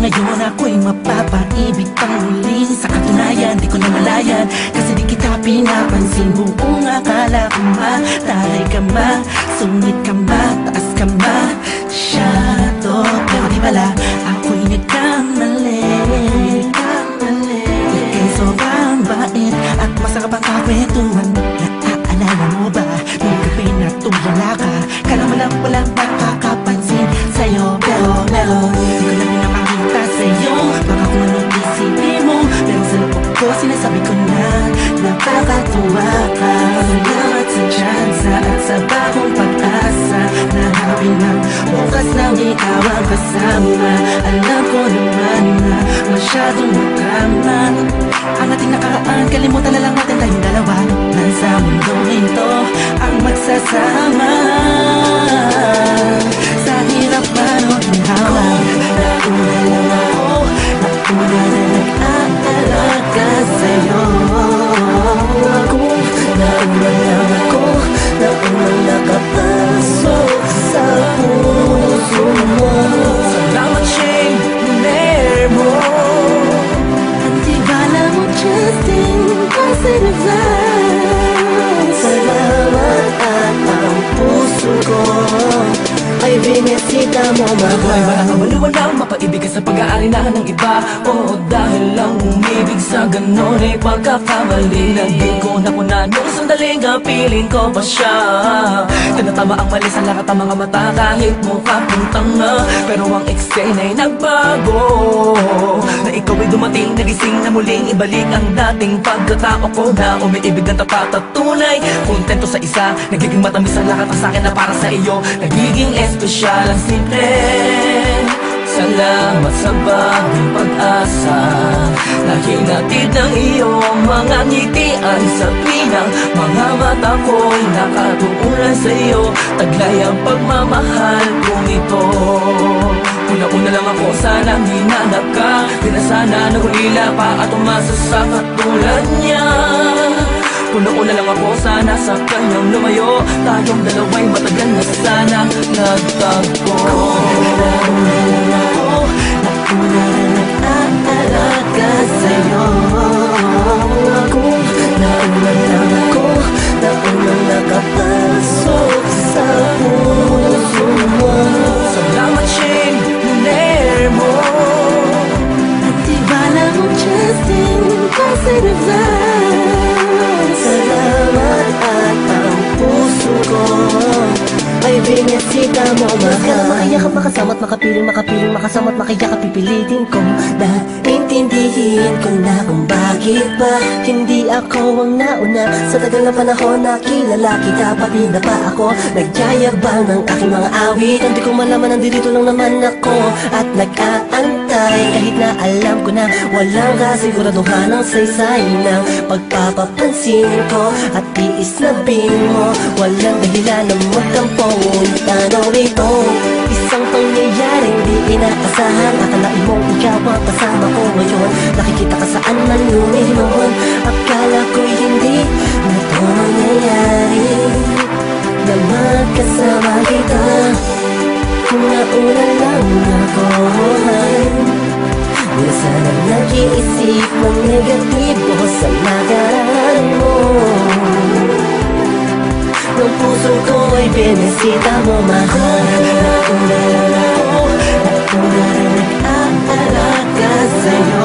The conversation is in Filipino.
Ngayon ako'y mapapaibig pang muli. Sa katunayan, di ko na malayan, kasi di kita pinapansin. Buong akala ko mataray ka ba, sungit ka ba, taas ka ba, shadow. Pero di pala, ako'y nagkamali. Ika'y sobrang bait at masarap ang kakwentuhan. Naaalala mo ba, nung gabi na tulala ka, kala mo lang walang makakapansin sa'yo. Pero di ko lang pinapakita sa'yo, baka kung anong isipin mo, pero sa loob ko sinasabi ko na napakatuwa ka. Salamat sa tsansa at sa bagong pag-asa, na hawin ng bukas nang ikaw ang kasama. Alam ko naman na masyadong magkama ang ating nakaraan, kalimutan na lang natin tayong dalawa. Nasa mundong ito ang magsasama, sa hirap man o ginhawa. Nauna lang ako, nauna na nag-aalaga sa'yo. Nauna lang ako, nauna nakapasok sa puso mo. Salamat Shane, lumer mo. At di bala mo Justin, kasi naglaan. Salamat at ang puso ko ay binisita mo, mahal. Walang kabaliwalang mapaibig ka sa pag-aari na ng iba. Oo, dahil lang umibig sa ganon ay pagkakamali. Naging ko na kung anong sandaling kapiling ko pa siya. Tinatama ang mali sa lahat ng mga mata, kahit mukha kong tanga. Pero ang eksena'y nagbago, na ikaw ay dumating, nagising na muling ibalik ang dating pagkatao ko, na umiibig ng tapat at tunay. Kontento sa isa, nagiging matamis ang lahat ng sakin na para sa iyo. Nagiging espesyal ang simple. Salamat sa bagong pag-asa, na hinatid ng iyong mga ngitian. Sa pinang mga mata ko'y nakatuunan sa iyo, taglay ang pagmamahal kong ito. Una-una lang ako, sanang hinanap ka, di na sana nahulila pa at umasa sa katulad niya. Una-una lang ako, sana sa kanyang lumayo, tayong dalawa'y matagal na sana nagtagpo. Nauna lang ako, nauna na nag-aalaga sa'yo. Nauna lang ako, nauna nakapasok sa puso mo. Salamat Shane, lumer mo. At di bala mo Justin, kasi naglaan. Salamat at ang puso ko ay binisita mo, mahal. Makaiyak at makasama't makapiling, makasama't makaiyak at pipilitin ko. Dahil intindihin ko na kung bakit ba hindi ako ang nauna. Sa tagal na panahon na kilala kita, pati na pa ako nagyayabang ng aking mga awit. Hindi ko malaman, nandito lang naman ako at nag-aantay, kahit na alam ko na walang kasiguraduhan ng saysay ng pagpapapansin ko at tiis na bin mo. Walang dahilan na magtampo, tanong ito, isang pangyayaring di inaasahan. Akalain mong ikaw ang kasama ko ngayon, nakikita ka saan man lumihimon. Akala ko'y hindi na ito mangyayari, na magkasama kita. Kung nauna lang ako, di na sana nag-iisip ng negatibo sa nakaraan mo. Ng puso ko ay binisita mo, mahal. Nauna lang ako, nauna na nag-aalaga sa'yo.